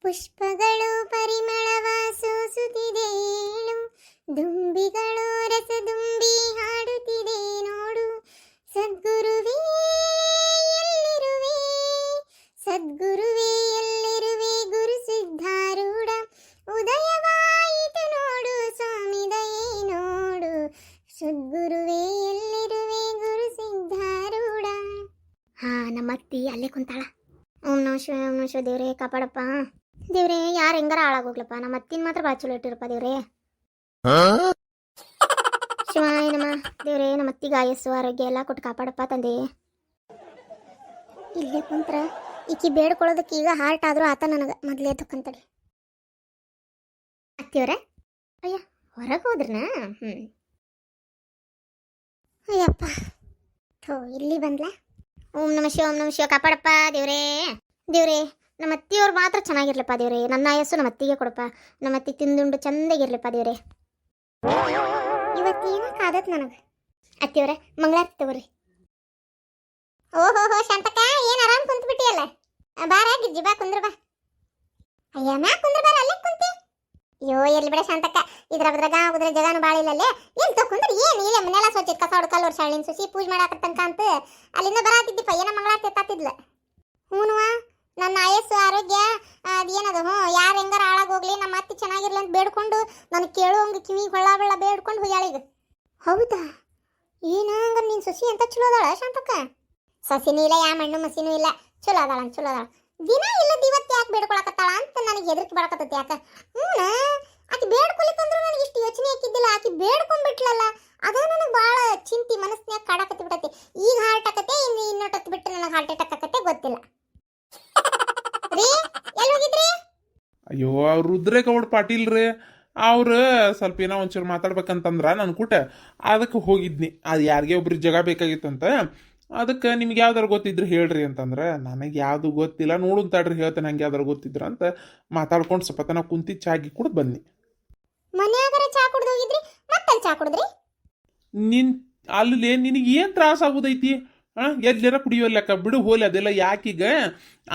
ಪುಷ್ಪಗಳು ಪರಿಮಳವ ಸೂಸುತ್ತಿದೆ ಏಳು, ದುಂಬಿಗಳು ರಸದುಂಬಿ ಹಾಡುತ್ತಿದೆ ನೋಡು. ಸದ್ಗುರುವೇ ಎಲ್ಲಿರುವೆ, ಸದ್ಗುರುವೇ ಎಲ್ಲಿರುವೆ, ಗುರು ಸಿದ್ಧಾರೂಢ. ಉದಯವಾಯಿತು ನೋಡು ಸ್ವಾಮಿ ದಯೆ ನೋಡು, ಸದ್ಗುರುವೇ ಎಲ್ಲಿರುವೆ, ಗುರು ಸಿದ್ಧಾರೂಢ. ಹಾ, ನಮ್ಮ ಅತ್ತಿ ಅಲ್ಲೇ ಕುಂತಾಳ. ಓಂ ನಮಃ ಶಿವಾಯ, ಓಂ ನಮಃ ಶಿವಾಯ. ದೇವ್ರೇ ಕಾಪಾಡಪ್ಪ ದೇವ್ರೇ. ಯಾರು ಹೆಂಗಾರ ಹಾಳಾಗೋಗ್ಲಪ್ಪ, ನಮ್ಮ ಅತ್ತಿನ ಮಾತ್ರ ಭಾಳ ಚಲೋ ಇಟ್ಟಿರಪ್ಪ ದೇವ್ರೇ. ಶಿವಾಯ ನಮ. ದೇವ್ರೇ ನಮ್ಮ ಅತ್ತಿಗೆ ಆಯಸ್ಸು ಆರೋಗ್ಯ ಎಲ್ಲ ಕೊಟ್ಟು ಕಾಪಾಡಪ್ಪ ತಂದೆ. ಇಲ್ಲೇ ಕುಂತ್ರ ಈಕಿ ಬೇಡ್ಕೊಳ್ಳೋದಕ್ಕೆ ಈಗ ಹಾರ್ಟ್ ಆದ್ರೂ ಆತ ನನಗೆ ಮೊದಲೇ ತಕ್ಕಂತಡಿ. ಅತ್ತಿಯವ್ರ ಅಯ್ಯ ಹೊರಗೆ ಹೋದ್ರನ? ಅಯ್ಯಪ್ಪ ಥೋ ಇಲ್ಲಿ ಬಂದ್ಲ. ಓಂ ನಮಃ ಶಿವ, ಓಂ ನಮಃ ಶಿವ. ಕಾಪಾಡಪ್ಪ ದೇವ್ರೇ. ದೇವ್ರೇ ನಮ್ಮ ಅತ್ತಿಯವ್ರು ಮಾತ್ರ ಚೆನ್ನಾಗಿರ್ಲಪ್ಪ ದೇವ್ರೇ. ನನ್ನ ಆಯಸ್ಸು ನಮ್ಮ ಅತ್ತಿಗೆ ಕೊಡಪ್ಪ. ನಮ್ಮ ಅತ್ತಿ ತಿಂದುಂಡು ಚಂದಾಗಿರ್ಲಪ್ಪ ದೇವ್ರೇ. ಇವತ್ತು ಏನಕ್ಕೆ ಆದತ್ ನನಗೆ. ಅತ್ತಿಯವ್ರೆ ಮಂಗಳಾರತಿ ತಗೋರಿ. ಓಹೋ ಶಾಂತಕ್ಕ, ಏನು ಆರಾಮ್ ಕುಂತು ಬಿಟ್ಟಿಯಲ್ಲ. ಬಾರ ಗಿಜ್ಜಿ ಬಾ ಕುಂದ್ರ ಬಾ. ಅಯ್ಯ ಮ್ಯಾ ಕುಂದ್ರ ಬಾರ, ಅಲ್ಲೇ ಕುಂತಿ. ಅಯ್ಯೋ ಎಲ್ಲಿ ಬಿಡ ಶಾಂತಕ್ಕ, ಇದ್ರ ಉದ್ರ ಜಗಾನು ಬಾಳ ಇಲ್ಲಲ್ಲೇ. ಎಲ್ಲಿ ತಕೊಂಡ್ರೆ ಏನು ಇಲ್ಲ, ಮನೆಲ್ಲ ಸ್ವಚ್ಛ ಕಸ ಹೊಡ್ಕಲ್ ವರ್ಷ ನಿನ್ ಸುಸಿ ಪೂಜೆ ಮಾಡಾಕತ್ತಂಕ ಅಂತ ಅಲ್ಲಿಂದ ಬರಾತಿದ್ದಿಪ್ಪ. ಏನ ಮಂಗಳಾರತಿ ಎತ್ತಾತಿದ್ಲ. ಹ್ಞೂನುವ ನನ್ನ ಆಯಸ್ಸು ಆರೋಗ್ಯ ಅದೇನದು. ಯಾರು ಹೆಂಗಾರ ಹಾಳಾಗೋಗ್ಲಿ, ನಮ್ಮ ಅತ್ತಿ ಚೆನ್ನಾಗಿರ್ಲಿ ಅಂತ ಬೇಡ್ಕೊಂಡು ನನಗೆ ಕೇಳುವಂಗೆ ಕಿವಿಗೆ ಹೊಳ್ಳ ಬೆಳ್ಳ ಬೇಡ್ಕೊಂಡು ಹೋಗ್ಯಾಳೀಗ. ಹೌದಾ? ಏನ ಹಂಗ ನಿನ್ ಸೊಸಿ ಅಂತ ಚಲೋ ಅದಾಳ ಶಾಂತಕ್ಕ? ಸಸಿನೂ ಇಲ್ಲ, ಯಾ ಮಣ್ಣು ಮಸಿನೂ ಇಲ್ಲ, ಚಲೋ ಅದಾಳ ಚಲೋ ಅದಾಳ. ದಿನ ಇಲ್ಲದ ಇವತ್ತು ಯಾಕೆ ಬೇಡ್ಕೊಳಕತ್ತಾಳ ಅಂತ ನನಗೆ ಹೆದರಿಕೆ ಬರಕತ್ತೈತಿ. ಯಾಕ ಆಕಿ ಬೇಡ್ಕೊಲಿಕ್ಕಂದ್ರೂ ನನಗೆ ಇಷ್ಟು ಯೋಚನೆ ಹಾಕಿದ್ದಿಲ್ಲ. ಆಕಿ ಬೇಡ್ಕೊಂಡ್ಬಿಟ್ಲಲ್ಲ, ಅದ ನನಗೆ ಭಾಳ ಚಿಂತಿ ಮನಸ್ಸಿನಾಗ ಕಾಡಕತ್ತಿ ಬಿಟ್ಟತಿ. ಈಗ ಹಾರ್ಟ್ ಆಕತ್ತೆ, ಇನ್ನೊಟ್ಟತ್ತು ಬಿಟ್ಟು ನನಗೆ ಹಾರ್ಟ್ ಅಟ್ಯಾಕ್ ಆಕತ್ತೆ ಗೊತ್ತಿಲ್ಲ. ರೀ ಎಲ್ಲಿ ಹೋಗಿದ್ರಿ? ಅಯ್ಯೋ ಅವ್ರು ರುದ್ರೇಗೌಡ ಪಾಟೀಲ್ ರೀ. ಅವ್ರು ಸ್ವಲ್ಪ ಏನೋ ಒಂಚೂರು ಮಾತಾಡ್ಬೇಕಂತಂದ್ರ ನನ್ನ ಕೂಟ, ಅದಕ್ಕೆ ಹೋಗಿದ್ನಿ. ಅದು ಯಾರಿಗೆ ಒಬ್ರಿಗೆ ಜಾಗ ಬೇಕಾಗಿತ್ತಂತ. ಅದಕ್ಕೆ ನಿಮ್ಗೆ ಯಾವ್ದಾರು ಗೊತ್ತಿದ್ರು ಹೇಳ್ರಿ ಅಂತಂದ್ರೆ, ನನಗೆ ಯಾವುದು ಗೊತ್ತಿಲ್ಲ, ನೋಡುನ್ ತಡ್ರಿ ಹೇಳ್ತೇನೆ ನಂಗೆ ಯಾವ್ದಾರು ಗೊತ್ತಿದ್ರು ಅಂತ ಮಾತಾಡ್ಕೊಂಡು ಸ್ವಲ್ಪ ತನ ಕುಂತಿ ಚಾಗಿ ಕುಡ್ದು ಬನ್ನಿ. ಮನ್ಯಾಗರ ಚಾ ಕುಡ್ದು ಹೋಗಿದ್ರಿ, ಮತ್ತಲ್ಲಿ ಚಾ ಕುಡಿದ್ರಿ? ಅಲ್ಲಿ ನಿನಗೆ ಏನು ತ್ರಾಸ ಆಗೋದೈತಿ? ಎಲ್ಲಾರ ಕುಡಿಯೋ ಲೆಕ್ಕ ಬಿಡು, ಹೋಲಿ ಅದೆಲ್ಲ ಯಾಕೀಗ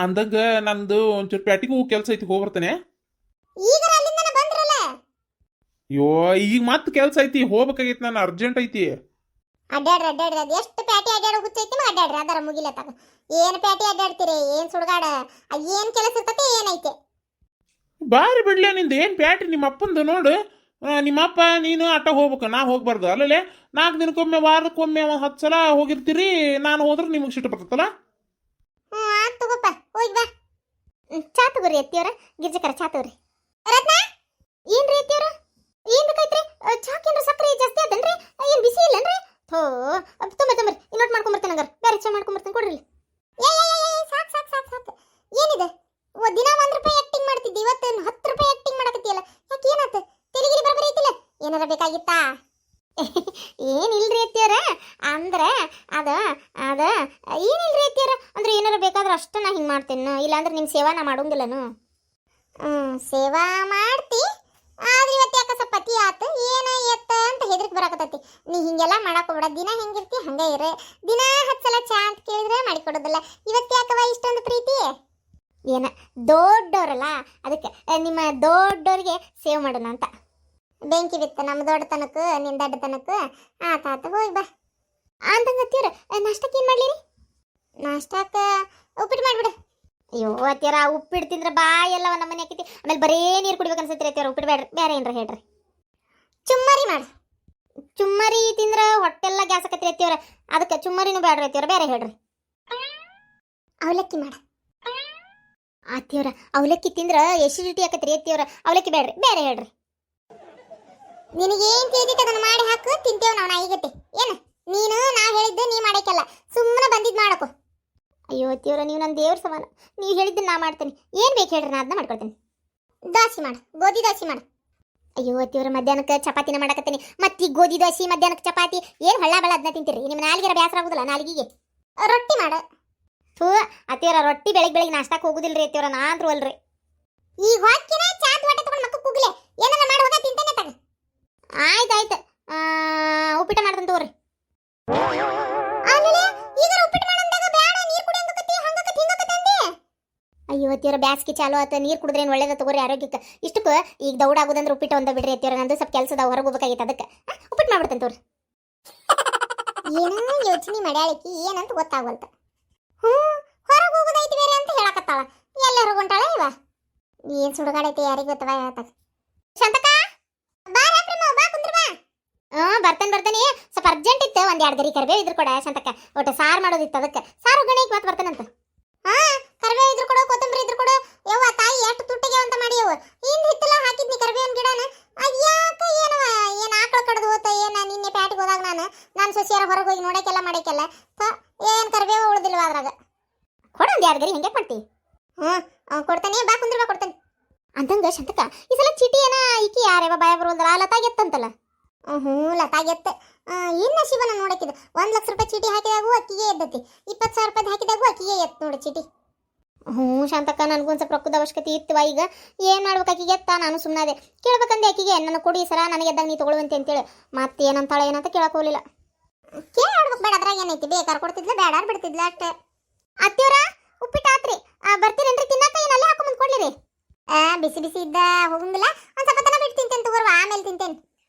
ಅಂದಾಗ. ನಂದು ಒಂಚೂರು ಪ್ಯಾಟಿಗೆ ಹೋಗಿ ಕೆಲಸ ಐತಿ, ಹೋಗ್ಬರ್ತೇನೆ. ಅಯ್ಯೋ ಈಗ ಮತ್ತೆ ಕೆಲಸ ಐತಿ, ಹೋಗ್ಬೇಕಾಗೈತಿ, ನಾನು ಅರ್ಜೆಂಟ್ ಐತಿ. ಅಡ್ಡಾಡ್ರಿ ಅದು ಎಷ್ಟು ಪ್ಯಾಟಿ ಅಡ್ಡಾಡೋ ಹುಚ್ಚೈತಿ. ಅಡ್ಡಾಡ್ರಿ ಅದರ ಮುಗಿಲತ್ತಾಗ ಏನು ಪ್ಯಾಟಿ ಅಡ್ಡಾಡ್ತೀರಿ? ಏನು ಸುಡ್ಗಾಡ? ಏನು ಕೆಲಸ ಇರ್ತತೆ ಏನೈತೆ? ಬಾರಿ ಬಿಡ್ಲೆ ನಿಂದು ಏನು ಪ್ಯಾಟಿ ನಿಮ್ಮ ಅಪ್ಪಂದು ನೋಡು. ನಿಮ್ಮಪ್ಪ ನೀನು ಅಟ್ಟ ಹೋಗ್ಬೇಕು, ನಾ ಹೋಗ್ಬಾರ್ದು. ಅಲ್ಲೇ 4 ದಿನಕ್ಕೊಮ್ಮೆ ವಾರಕ್ಕೊಮ್ಮೆ 10 ಸಲ ಹೋಗಿರ್ತೀರಿ. ನಾನು ಹೋದ್ರೆ ನಿಮಗೆ ಸಿಟ್ಟು ಬರ್ತೈತಲ್ಲ. ಆಯ್ತು ತಗೋಪ್ಪ, ಹೋಗಿ ಬಾ. ಚಾ ತಗೋರಿ ಅತ್ತಿಯವ್ರ, ಗಿರ್ಜಕರ ಚಾ ತಗೋರಿ. ರತ್ನ ಏನ್ರಿ ಅತ್ತಿಯವ್ರ, ಏನ್ ಬೇಕೈತ್ರಿ? ಚಾಕೇನ್ರ ಸಕ್ಕರೆ ಜಾಸ್ತಿ ಆದನ್ರಿ? ಏನು ಬಿಸಿ ಇಲ್ಲನ್ರಿ? ಥೋ ತೊಂಬರಿ ಇನ್ನೊಟ್ಟು ಮಾಡ್ಕೊಂಬರ್ತೇನೆ. ಹಂಗಾರ ಬೇರೆ ಚಾ ಮಾಡ್ಕೊಂಬರ್ತೇನೆ, ಕೊಡ್ರಿ. ಸಾಕು ಏನಿದೆ? ದಿನ 1 ರೂಪಾಯಿ ಆಕ್ಟಿಂಗ್ ಮಾಡ್ತಿದ್ದಿ, ಇವತ್ತು 10 ರೂಪಾಯಿ ಆಕ್ಟಿಂಗ್ ಮಾಡಕತ್ತಿಯಲ್ಲ, ಯಾಕೆ ಏನಾತ? ತೆಲಿಗಿರಿ ಬರಬರಿ ಐತಿಲ್ಲ? ಏನಾರ ಬೇಕಾಗಿತ್ತಾ? ಏನಿಲ್ರಿ ಅತ್ತಿಯವ್ರ, ಅಂದ್ರೆ ಅದ ಏನಿಲ್ರಿ ಅತ್ತಿಯವ್ರ, ಅಂದ್ರೆ ಏನಾರ ಬೇಕಾದ್ರೆ ಅಷ್ಟ ನಾ ಹಿಂಗೆ ಮಾಡ್ತೇನೆ. ಇಲ್ಲಾಂದ್ರೆ ನಿಮ್ಮ ಸೇವಾ ನಾ ಮಾಡೋಂಗಿಲ್ಲನು. ಸೇವಾ ಮಾಡ್ತಿ, ಆದ್ರೆ ಇವತ್ತು ಯಾಕೆ ಸ್ವಲ್ಪ ಪತಿ ಆತು ಏನ ಎತ್ತ ಅಂತ ಹೆದರಿಕೆ ಬರಾಕತ್ತೈತಿ. ನೀ ಹಿಂಗೆಲ್ಲ ಮಾಡಾಕೋಬೇಡ. ದಿನ ಹೆಂಗಿರ್ತಿ ಹಂಗೆ ಇರ. ದಿನ 10 ಸಲ ಚಾ ಅಂತ ಕೇಳಿದ್ರೆ ಮಾಡಿಕೊಡೋದಿಲ್ಲ. ಇವತ್ತು ಯಾಕವ ಇಷ್ಟೊಂದು ಪ್ರೀತಿ? ಏನ ದೊಡ್ಡವರಲ್ಲ, ಅದಕ್ಕೆ ನಿಮ್ಮ ದೊಡ್ಡವ್ರಿಗೆ ಸೇವ್ ಮಾಡೋಣ ಅಂತ. ಬೆಂಕಿ ಬಿತ್ತ ನಮ್ಮ ದೊಡ್ಡತನಕ್ಕೂ ನಿನ್ನ ದಡ್ಡತನಕ್ಕೂ. ಆತ ಹೋಗಿ ಬಾ. ಅಂತಂಗತ್ತೀರ ನಾಷ್ಟಕ್ಕೆ ಏನು ಮಾಡಲಿರಿ? ನಾಷ್ಟಕ್ಕೆ ಉಪ್ಪಿಟ್ಟು ಮಾಡಿಬಿಡು. ಅಯ್ಯೋ ಅತ್ತಿಯರ, ಉಪ್ಪಿಟ್ಟು ತಿಂದ್ರೆ ಬಾಯಿ ಎಲ್ಲ ನಮ್ಮ ಮನೆ ಹಾಕೈತಿ. ಆಮೇಲೆ ಬರೇ ನೀರು ಕುಡಿಬೇಕು ಅನ್ಸತ್ತೀರಿ ಅತ್ತಿಯರ. ಉಪ್ಪಿಟ್ಟು ಬೇಡ್ರಿ, ಬೇರೆ ಏನ್ರ ಹೇಳ್ರಿ. ಚುಮ್ಮರಿ ಮಾಡು. ಚುಮ್ಮರಿ ತಿಂದ್ರೆ ಹೊಟ್ಟೆಲ್ಲ ಗ್ಯಾಸ್ ಆಕತ್ರಿ ಅತ್ತಿಯವ್ರ. ಅದಕ್ಕೆ ಚುಮ್ಮರಿನೂ ಬೇಡ್ರಿ ಅತ್ತಿಯವ್ರ, ಬೇರೆ ಹೇಳ್ರಿ. ಅವಲಕ್ಕಿ ಮಾಡು ಅತ್ತಿಯವ್ರ. ಅವಲಕ್ಕಿ ತಿಂದ್ರೆ ಎಸಿಡಿಟಿ ಆಕತ್ರಿ ಅತ್ತಿಯವ್ರ. ಅವಲಕ್ಕಿ ಬೇಡ್ರಿ, ಬೇರೆ ಹೇಳ್ರಿ. ನಿನಗೇನು ತಿಳಿದಿತ್ತು ಅದನ್ನು ಮಾಡಿ ಹಾಕು, ತಿಂತೇವೆ ನಾವು ನಾಯಿಗತ್ತೆ. ಏನು ನೀನು ನಾ ಹೇಳಿದ್ದು ನೀ ಮಾಡಕ್ಕಲ್ಲ, ಸುಮ್ಮನೆ ಬಂದಿದ್ದು ಮಾಡಕು. ಅಯ್ಯೋ ಅತ್ತಿಯವ್ರ, ನೀವು ನನ್ನ ದೇವ್ರ ಸಮಾನ. ನೀವು ಹೇಳಿದ್ದನ್ನು ನಾ ಮಾಡ್ತೇನೆ. ಏನು ಬೇಕು ಹೇಳ್ರಿ, ನಾ ಅದನ್ನ ಮಾಡ್ಕೊಡ್ತೇನೆ. ದೋಸೆ ಮಾಡು, ಗೋಧಿ ದೋಸೆ ಮಾಡು. ಅಯ್ಯೋ ಅತ್ತಿಯವ್ರ, ಮಧ್ಯಾಹ್ನಕ್ಕೆ ಚಪಾತಿನ ಮಾಡಕತ್ತೀನಿ. ಮತ್ತೆ ಗೋಧಿ ದೋಸೆ ಮಧ್ಯಾಹ್ನಕ್ಕೆ ಚಪಾತಿ ಏನು ಹಳ್ಳ ಬಳ ಅದನ್ನ ತಿಂತೀರಿ? ನಿಮ್ಮ ನಾಲಿಗೆರ ಬೇಸರ ಆಗುದಿಲ್ಲ ನಾಲಿಗೆಗೆ? ರೊಟ್ಟಿ ಮಾಡು. ಥೂ ಅತ್ತಿಯವ್ರ, ರೊಟ್ಟಿ ಬೆಳಿಗ್ಗೆ ನಾಷ್ಟಕ್ಕೆ ಹೋಗುದಿಲ್ರಿ ಅತ್ತಿಯವ್ರ, ನಾ ಅಂದ್ರೂ ಅಲ್ರಿ. ಈಗ ಹೊಕ್ಕಿನ ಚಾತ್ ಹೊಟ್ಟೆ ತಗೊಂಡು ಮಕ್ಕ ಕೂಗ್ಲೆ ಏನಾರ ಮಾಡಿ ಹೋಗ ತಿಂತೇನೆ ತಗ. ಆಯ್ತು ಉಪ್ಪಿಟ್ಟ ಮಾಡ್ದಂತ ತಗೋರಿ. ಈಗ ಉಪ್ಪಿಟ್ಟು ಮಾಡಂದಾಗ ಬೇಡ, ನೀರು ಕುಡಿಯಂಗಕತ್ತಿ ಹಂಗಕತ್ತಿ ಹಿಂಗಕತ್ತಿ ಅಂದಿ. ಅಯ್ಯೋ ಅತ್ತಿಯವ್ರ ಬ್ಯಾಸ್ಗೆ ಚಾಲು ಆತ ನೀರು ಕುಡಿದ್ರೇನು ಒಳ್ಳೇದ ತಗೋರಿ ಆರೋಗ್ಯಕ್ಕೆ ಇಷ್ಟಕ್ಕೆ ಈಗ ದೌಡಾಗೋದಂದ್ರೆ ಉಪ್ಪಿಟ್ಟು ಒಂದ ಬಿಡ್ರಿ ಅತ್ತಿಯವ್ರ ನಂದು ಸ್ವಲ್ಪ ಕೆಲಸದ ಹೊರಗೆ ಹೋಗ್ಬೇಕಾಗಿತ್ತು ಅದಕ್ಕೆ ಉಪ್ಪಿಟ್ಟು ಮಾಡ್ಬಿಡ್ತೇನೆ ತೋರಿ ಏನೋ ಯೋಚನೆ ಮಾಡ್ಯಾಳಕಿ ಏನಂತ ಗೊತ್ತಾಗವಲ್ತ ಹೊರಗೆ ಹೋಗೋದೈತಿ ಬೇರೆ ಅಂತ ಹೇಳಕತ್ತಾಳ ಎಲ್ಲ ಹೊರಗೊಂಟಾಳ ಇವ ಏನ್ ಸುಡುಗಾಡೈತಿ ಯಾರಿಗೆ ಗೊತ್ತವ ಹೇಳ್ತಾಗ ಶಾಂತಕ ಬಾ ಪ್ರೇಮ ಬಾ ಕುಂದ್ರ ಬಾ ಬರ್ತೇನೆ ಸ್ವಲ್ಪ ಅರ್ಜೆಂಟ್ ಇತ್ತು ಒಂದ್ 2 ಗರಿ ಕರ್ಬೇವು ಇದ್ರ ಕೊಡ ಶಾಂತಕ ಒಟ್ಟು ಸಾರು ಮಾಡೋದಿತ್ತು ಅದಕ್ಕೆ ಸಾರು ಗಣಿಗೆ ಮತ್ತೆ ಬರ್ತೇನಂತ ಕರ್ಬೇವು ಇದ್ರ ಕೊಡು ಕೊತ್ತಂಬರಿ ಇದ್ರ ಕೊಡು ಯವ್ವ ತಾಯಿ ಎಷ್ಟು ತುಟ್ಟಿಗೆ ಅಂತ ಮಾಡಿಯವು ಹಿಂದ್ ಹಿತ್ತಲ ಹಾಕಿದ್ನಿ ಕರ್ಬೇವಿನ ಗಿಡನ ಅದ್ಯಾಕ ಏನವ ಏನ್ ಆಕಳ ಕಡ್ದು ಹೋತ ಏನ ನಿನ್ನೆ ಪ್ಯಾಟಿಗೆ ಹೋದಾಗ ನಾನು ಸೊಸಿಯಾರ ಹೊರಗೆ ಹೋಗಿ ನೋಡಕ್ಕೆಲ್ಲ ಮಾಡಕ್ಕೆಲ್ಲ ಏನ್ ಕರ್ಬೇವು ಉಳ್ದಿಲ್ವ ಅದ್ರಾಗ ಕೊಡೊಂದು 2 ಗರಿ ಹೆಂಗೆ ಮಾಡ್ತಿ ಕೊಡ್ತಾನೆ ಬಾ ಕುಂದ್ರ ಬಾ ಕೊಡ್ತಾನೆ ಅಂತಂಗ ಶಂತಕ ಈ ಸಲ ಚೀಟಿ ಏನ ಈಕಿ ಯಾರ್ಯಾವ ಬಾಯ ಬರೋದಲ್ಲ ಲತಾಗೆತ್ತಂತಲ್ಲ ಲತಾಗೆತ್ತ ಏನ್ ನಶೀಬನ ನೋಡಕ್ಕಿದ 1 ಲಕ್ಷ ರೂಪಾಯಿ ಚೀಟಿ ಹಾಕಿದಾಗೂ ಅಕ್ಕಿಗೆ ಎದ್ದತಿ 20,000 ರೂಪಾಯಿ ಹಾಕಿದಾಗೂ ಅಕ್ಕಿಗೆ ಎತ್ ನೋಡಿ ಚೀಟಿ ಶಾಂತಕ್ಕ ನನಗೊಂದು ಸ್ವಲ್ಪ ರೊಕ್ಕದ ಅವಶ್ಯಕತೆ ಇತ್ತು ಈಗ ಏನ್ ಮಾಡ್ಬೇಕು ಅಕ್ಕಿಗೆ ಎತ್ತ ನಾನು ಸುಮ್ಮನಾದೆ ಕೇಳ್ಬೇಕಂದೆ ಅಕ್ಕಿಗೆ ನನ್ನ ಕೊಡಿ ಸರ ನನಗೆ ಎದ್ದಾಗ ನೀ ತಗೊಳ್ಳುವಂತೆ ಅಂತೇಳಿ ಮತ್ತೆ ಏನಂತಾಳೆ ಏನಂತ ಕೇಳಕ್ ಹೋಗ್ಲಿಲ್ಲ ಕೇಳ್ಬೇಕು ಬೇಡ ಅದ್ರಾಗ ಏನೈತಿ ಬೇಕಾರ್ ಕೊಡ್ತಿದ್ಲ ಬೇಡ ಬಿಡ್ತಿದ್ಲ ಅಷ್ಟೇ ಅತ್ತಿಯವ್ರ ಉಪ್ಪಿಟ್ಟು ಆತ್ರಿ ಬರ್ತೀರೇನ್ರಿ ತಿನ್ನಕ ಏನ್ ಅಲ್ಲೇ ಹಾಕೊಂಡ್ ಕೊಡ್ಲಿರಿ ಬಿಸಿ ಬಿಸಿ ಇದ್ದ ಹೋಗಂಗಿಲ್ಲ ಒಂದ್ ಸ್ವಲ್ಪ ತನ ಬಿಟ್ಟು ತಿಂತೇನೆ ತಗೋರ್ವ ಆಮೇಲೆ ತಿಂತೇನೆ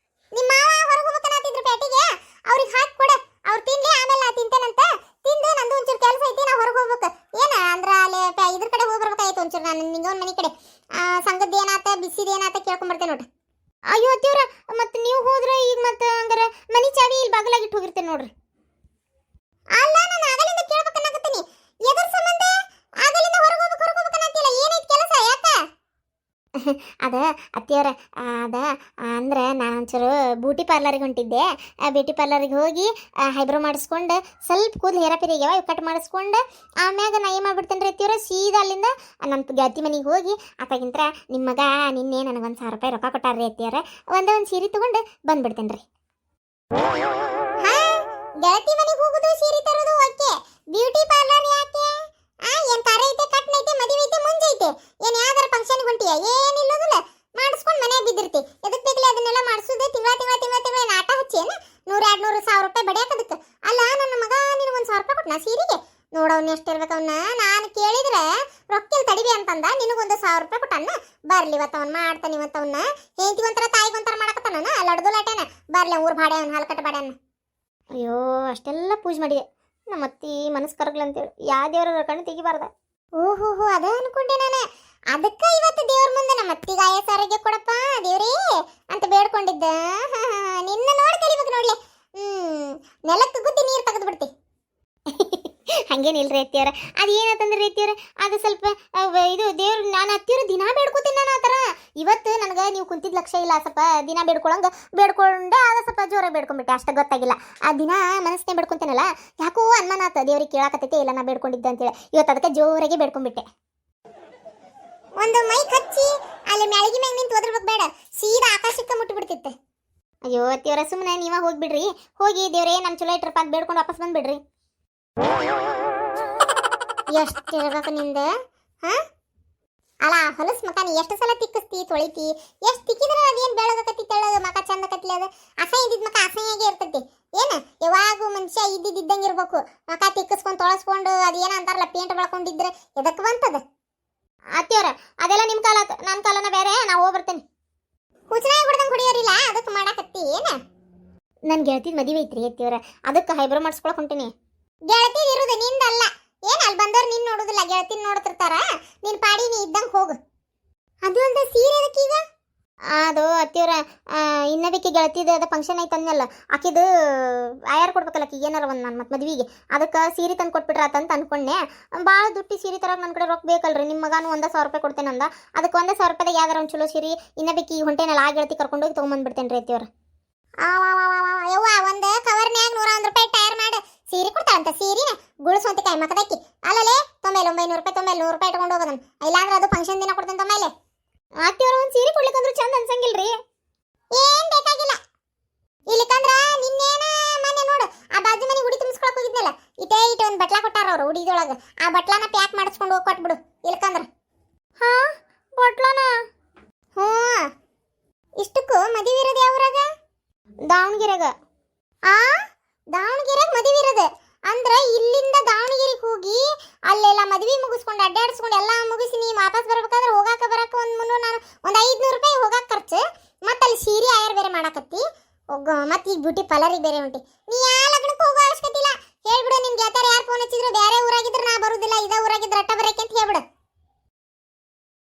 ನಿಮ್ಮ ಮಾವ ಹೊರಗೆ ಹೋಗ್ಬೇಕನ್ನತ್ತಿದ್ರು ಪೇಟೆಗೆ ಅವ್ರಿಗೆ ಹಾಕಿ ಕೊಡ ಅವ್ರು ತಿನ್ಲಿ ಆಮೇಲೆ ನಾ ತಿಂತೇನಂತ ತಿಂದೆ ನಂದು ಒಂಚೂರು ಕೆಲಸ ಐತಿ ನಾ ಹೊರಗೆ ಹೋಗ್ಬೇಕು ಏನ ಅಂದ್ರ ಅಲ್ಲಿ ಇದ್ರ ಕಡೆ ಹೋಗಿ ಬರ್ಬೇಕಾಯ್ತು ಒಂಚೂರು ನಾನು ನಿಂಗೊಂದು ಮನೆ ಕಡೆ ಸಂಗದ ಏನಾತ ಬಿಸಿದ ಏನಾತ ಕೇಳ್ಕೊಂಡ್ ಬರ್ತೇನೆ ನೋಡ್ರಿ ಅಯ್ಯೋ ಅತ್ತಿಯವ್ರ ಮತ್ತೆ ನೀವು ಹೋದ್ರೆ ಈಗ ಮತ್ತೆ ಹಂಗಾರ ಮನಿ ಚಾವಿ ಇಲ್ಲಿ ಬಾಗಲಾಗಿಟ್ಟು ಹೋಗಿರ್ತೇನೆ ನೋಡ್ರಿ ಅಲ್ಲ ನಾನು ಆಗಲಿಂದ ಕೇಳ್ಬೇಕನ್ನಾಗತ್ತೀನಿ ಎದ್ರ ಸಂಬಂಧ ಆಗಲಿಂದ ಹೊರಗೆ ಹೋಗ್ಬೇಕನ್ನತ್ತಿಲ್ಲ ಏನೈತಿ ಕೆಲಸ ಯಾಕ ಅದ ಅತ್ತಿಯವ್ರ ಅದ ಅಂದ್ರೆ ನಾನು ಒಂಚೂರು ಬ್ಯೂಟಿ ಪಾರ್ಲರಿಗೆ ಹೊಂಟಿದ್ದೆ ಬ್ಯೂಟಿ ಪಾರ್ಲರಿಗೆ ಹೋಗಿ ಹೈಬ್ರೋ ಮಾಡಿಸ್ಕೊಂಡು ಸ್ವಲ್ಪ ಕೂದಲು ಹೇರಪಿರಿಗ್ಯಾವ ಇವು ಕಟ್ ಮಾಡಿಸ್ಕೊಂಡು ಆಮ್ಯಾಗ ನಾ ಏನು ಮಾಡ್ಬಿಡ್ತೇನೆ ರೀ ಅತ್ತಿಯವ್ರ ಸೀದಾ ಅಲ್ಲಿಂದ ನಮ್ಮ ಗೆಳತಿ ಮನೆಗೆ ಹೋಗಿ ಅತ್ತಾಗಿಂತ್ರ ನಿಮ್ಮ ಮಗ ನಿನ್ನೆ ನನಗೆ 1,000 ರೂಪಾಯಿ ರೊಕ್ಕ ಕೊಟ್ಟಾರ್ರಿ ಅತ್ತಿಯವ್ರ ಒಂದು ಸೀರೆ ತೊಗೊಂಡು ಬಂದ್ಬಿಡ್ತೇನೆ ರೀ ಗೆಳತಿ ಮನೆಗೆ ಹೋಗೋದು ಸೀರೆ ತರೋದು ಓಕೆ ಬ್ಯೂಟಿ ಪಾರ್ಲರ್ ಯಾಕೆ ಏನ್ ಕಾರ ಐತೆ ಕಟ್ನ ಐತೆ ಮದುವೆ ಐತೆ ಮುಂಜೆ ಐತೆ ಏನ್ ಯಾವ್ದಾರ ಫಂಕ್ಷನ್ ಹೊಂಟಿಯ ಏನಿಲ್ಲೋದಿಲ್ಲ ಮಾಡಿಸ್ಕೊಂಡು ಮನೆಯಾಗ ಬಿದ್ದಿರ್ತಿ ಎದಕ್ ಬೇಕಲ್ಲ ಅದನ್ನೆಲ್ಲ ಮಾಡಿಸೋದು ತಿಂಗಳ ನಾಟ ಹಚ್ಚಿ ಏನ 100-200,000 ರೂಪಾಯಿ ಬಡಿಯಾಕದಕ್ಕೆ ಅಲ್ಲ ನನ್ನ ಮಗ ನಿನಗೆ 1,000 ರೂಪಾಯಿ ಕೊಟ್ನ ಸೀರೆಗೆ ನೋಡವ್ನ ಎಷ್ಟು ಇರ್ಬೇಕವನ್ನ ನಾನು ಕೇಳಿದ್ರೆ ರೊಕ್ಕಿಲ್ ತಡಿವಿ ಅಂತಂದ ನಿನಗೊಂದು 1,000 ರೂಪಾಯಿ ಕೊಟ್ಟನ್ನ ಬರ್ಲಿ ಇವತ್ತವನ್ ಮಾಡ್ತಾನೆ ಇವತ್ತವನ್ನ ಹೆಂಡತಿಗೊಂಥರ ತಾಯಿಗೊಂಥರ ಮಾಡಕತ್ತಾನ ಲಡ್ದು ಲಾಟೇನ ಬರ್ಲಿ ಊರ್ ಬಾಡೆ ಅವ್ನ ಹಾಲ್ಕಟ್ಟ ಬಾಡ್ಯಾನ ಅಯ್ಯೋ ಅಷ್ಟೆಲ್ಲ ಪೂಜೆ ಮಾಡಿದೆ ನಮ್ಮ ಅತ್ತಿ ಮನಸ್ಸು ಕರಗ್ಲಂತೇಳಿ ಯಾವ ದೇವ್ರ ಕಣ್ಣು ತೆಗಿಬಾರ್ದ ಓಹೋ ಅದ ಅನ್ಕೊಂಡೆ ನಾನು ಅದಕ್ಕ ಇವತ್ತು ದೇವ್ರ ಮುಂದೆ ನಮ್ಮ ಅತ್ತಿಗೆ ಆಯಸ್ ಆರೋಗ್ಯ ಕೊಡಪ್ಪ ದೇವ್ರೇ ಅಂತ ಬೇಡ್ಕೊಂಡಿದ್ದ ನಿನ್ನ ನೋಡಿ ಕಲಿಬೇಕು ನೋಡ್ಲಿ ನೆಲಕ್ಕೆ ಗುದ್ದಿ ನೀರು ತೆಗೆದು ಬಿಡ್ತಿ ಹಂಗೇನಿಲ್ರಿ ಅತ್ತಿಯವ್ರ ಅದು ಏನಂತಂದ್ರೆ ರೀತಿಯವ್ರ ಅದು ಸ್ವಲ್ಪ ಇದು ದೇವ್ರು ನಾನು ಅತ್ತಿಯವ್ರ ದಿನ ಬೇಡ್ಕೋತೀನಿ ನಾನು ಆ ಥರ ಇವತ್ತು ನನಗೆ ನೀವು ಕುಂತಿದ್ ಲಕ್ಷ ಇಲ್ಲ ಸ್ವಲ್ಪ ದಿನ ಬೇಡ್ಕೊಂಡೆ ಅದು ಸ್ವಲ್ಪ ಜೋರಾಗಿ ಬೇಡ್ಕೊಂಡ್ಬಿಟ್ಟೆ ಅಷ್ಟು ಗೊತ್ತಾಗಿಲ್ಲ ಆ ದಿನ ಮನಸ್ಸನ್ನೇ ಬೇಡ್ಕೊಂತೇನಲ್ಲ ಯಾಕೋ ಅನುಮಾನ ಆತ ದೇವ್ರಿಗೆ ಕೇಳಾಕತ್ತೈತೆ ಇಲ್ಲ ನಾ ಬೇಡ್ಕೊಂಡಿದ್ದೆ ಅಂತೇಳಿ ಇವತ್ತು ಅದಕ್ಕೆ ಜೋರಾಗಿ ಬೇಡ್ಕೊಂಡ್ಬಿಟ್ಟೆ ಒಂದು ಮೈಕ್ ಹಚ್ಚಿ ಅಲ್ಲಿ ಮ್ಯಾಳಿಗೆ ಮ್ಯಾಗ ನಿಂತು ಒದರ್ಬೇಕು ಬೇಡ ಸೀದಾ ಆಕಾಶಕ್ಕೆ ಮುಟ್ಟಿಬಿಡ್ತಿತ್ತು ಅಯ್ಯೋ ಅತ್ತಿಯವ್ರ ಸುಮ್ಮನೆ ನೀವ ಹೋಗ್ಬಿಡ್ರಿ ಹೋಗಿ ದೇವ್ರೇ ನಮ್ಮ ಚಲೋ ಇಟ್ರಪ್ಪ ಅಂತ ಬೇಡ್ಕೊಂಡು ವಾಪಸ್ ಬಂದ್ಬಿಡ್ರಿ ಎಷ್ಟು ಇರ್ಬೇಕು ನಿಂದ ಅಲ್ಲ ಹೊಲಸ್ ಮಕ ನೀ ಎಷ್ಟು ಸಲ ತಿಕ್ಕಿಸ್ತಿ ತೊಳಿತಿ ಎಷ್ಟು ತಿಕ್ಕಿದ್ರೆ ಅದೇನು ಬೆಳಗಕತ್ತಿ ತೆಳಗ ಮಕ ಚಂದ ಕತ್ಲಿ ಅದು ಅಸಹ್ಯ ಇದ್ದಿದ್ ಮಕ ಅಸಹ್ಯಾಗೆ ಇರ್ತೈತಿ ಏನ ಯಾವಾಗೂ ಮನುಷ್ಯ ಇದ್ದಿದ್ದಂಗೆ ಇರ್ಬೇಕು ಮಕ ತಿಕ್ಕಿಸ್ಕೊಂಡು ತೊಳಸ್ಕೊಂಡು ಅದೇನ ಅಂತಾರಲ್ಲ ಪೇಂಟ್ ಬೆಳ್ಕೊಂಡಿದ್ರೆ ಎದಕ್ಕೆ ಬಂತದ ಅತ್ತಿಯವ್ರ ಅದೆಲ್ಲ ನಿಮ್ಮ ಕಾಲ ನನ್ನ ಕಾಲನ ಬೇರೆ ನಾ ಹೋಗ್ಬರ್ತೇನೆ ಹುಚ್ಚನಾಗಿ ಹೊಡೆದಂಗೆ ಹೊಡಿಯೋರಿಲ್ಲ ಅದಕ್ಕೆ ಮಾಡಾಕತ್ತಿ ಏನ ನನ್ನ ಗೆಳತಿದ ಮದುವೆ ಐತ್ರಿ ಅತ್ತಿಯವ್ರ ಅದಕ್ಕೆ ಹೈಬ್ರೋ ಮಾಡಿಸ್ಕೊಳಕ್ ಹೊಂಟೀನಿ ಗೆಳತಿ ಇರುದು ನಿಂದಲ್ಲ ಏನ್ ಅಲ್ಲಿ ಬಂದವ್ರು ನಿನ್ ನೋಡುದಿಲ್ಲ ಗೆಳತಿನ ನೋಡ್ತಿರ್ತಾರ ನಿನ್ ಪಾಡಿ ನೀ ಇದ್ದಂಗೆ ಹೋಗು ಅದು ಅಲ್ದ ಸೀರೆ ಅದಕ್ಕೀಗ ಅದು ಅತ್ತಿಯವ್ರ ಇನ್ನದಕ್ಕೆ ಗೆಳತಿದ ಅದ ಫಂಕ್ಷನ್ ಐತೆ ಅನ್ನಲ್ಲ ಆಕಿದು ಆಯಾರು ಕೊಡ್ಬೇಕಲ್ಲ ಆಕಿಗೆ ಏನಾರ ಒಂದು ನಾನು ಮತ್ತೆ ಮದ್ವಿಗೆ ಅದಕ್ಕೆ ಸೀರೆ ತಂದು ಕೊಟ್ಬಿಟ್ರ ಅಂತ ಅನ್ಕೊಂಡೆ ಭಾಳ ದುಡ್ಡು ಸೀರೆ ತರಕ್ಕೆ ನನ್ನ ಕಡೆ ರೊಕ್ಕ ಬೇಕಲ್ರಿ ನಿಮ್ಮ ಮಗನೂ 1,000 ರೂಪಾಯಿ ಕೊಡ್ತೇನೆ ಅಂದ ಅದಕ್ಕೆ 1,000 ರೂಪಾಯಿದಾಗ ಯಾವ್ದಾರ ಒಂದು ಚಲೋ ಸೀರೆ ಇನ್ನದಕ್ಕೆ ಹೊಂಟೇನಲ್ಲ ಆ ಗೆಳತಿ ಕರ್ಕೊಂಡೋಗಿ ತೊಗೊಂಬಂದ್ಬಿಡ್ತೇನೆ ರೀ ಅತ್ತಿಯವ್ರ ಯವ್ವ ಒಂದು ಕವರ್ನ್ಯಾಗ 101 ರೂಪಾಯಿ ಟೈರ್ ಮಾಡಿ ಸೀರೆ ಕೊಡ್ತಾಳಂತ ಸೀರೆ ಗುಳಿಸುವಂತ ಕೈ ಮಕದಕ್ಕಿ ಅಲ್ಲಲೇ 900 ರೂಪಾಯಿ 100 ರೂಪಾಯಿ ಇಟ್ಕೊಂಡು ಹೋಗೋದನ್ ಇಲ್ಲಾಂದ್ರೆ ಅದು ಫಂಕ್ಷನ್ ದಿನ ಕೊಡ್ತೇನೆ ತಮ್ಮೇಲೆ ಅತ್ತಿಯವ್ರ ಒಂದು ಸೀರೆ ಕೊಡ್ಲಿಕ್ಕಂದ್ರೆ ಚಂದ ಅನ್ಸಂಗಿಲ್ರಿ ಏನ್ ಬೇಕಾಗಿಲ್ಲ ಇಲ್ಲಿಕಂದ್ರ ನಿನ್ನೇನ ಮನೆ ನೋಡು ಆ ಬಾಜು ಮನೆಗೆ ಉಡಿ ತುಂಬಿಸ್ಕೊಳಕ್ ಹೋಗಿದ್ನಲ್ಲ ಇಟೇ ಒಂದು ಬಟ್ಲಾ ಕೊಟ್ಟಾರ ಅವ್ರು ಉಡಿದೊಳಗ ಆ ಬಟ್ಲಾನ ಪ್ಯಾಕ್ ಮಾಡಿಸ್ಕೊಂಡು ಹೋಗಿ ಕೊಟ್ಬಿಡು ಇಲ್ಕಂದ್ರ ಹಾ ಬಟ್ಲಾನ ಇಷ್ಟಕ್ಕೂ ಮದುವೆ ಇರೋದು ಯಾವ್ರಾಗ ದಾವಣಗೆರೆಗ ದಾವಣಗೆರೆಗೆ ಮದುವೆ ಇರೋದು ಅಂದ್ರೆ ಇಲ್ಲಿಂದ ದಾವಣಗೆರೆಗೆ ಹೋಗಿ ಅಲ್ಲೆಲ್ಲ ಮದುವೆ ಮುಗಿಸ್ಕೊಂಡು ಅಡ್ಡಾಡಿಸ್ಕೊಂಡು ಎಲ್ಲ ಮುಗಿಸಿ ಸೀರೆ ಆಯರ್ ಬೇರೆ ಮಾಡಾಕತ್ತಿ ಮತ್ತೆ ಈಗ ಬ್ಯೂಟಿ ಪಾರ್ಲರಿಗೆ ಬೇರೆ ಹೊಂಟಿ. ನೀ ಯಾ ಲಗ್ನಕ್ಕೆ ಹೋಗೋ ಅವಶ್ಯಕತೆ ಇಲ್ಲ. ಹೇಳ್ಬಿಡು ನಿನ್ ಗೆಳತಿಯರು ಯಾರು ಫೋನ್ ಹಚ್ಚಿದ್ರು ಬೇರೆ ಊರಾಗ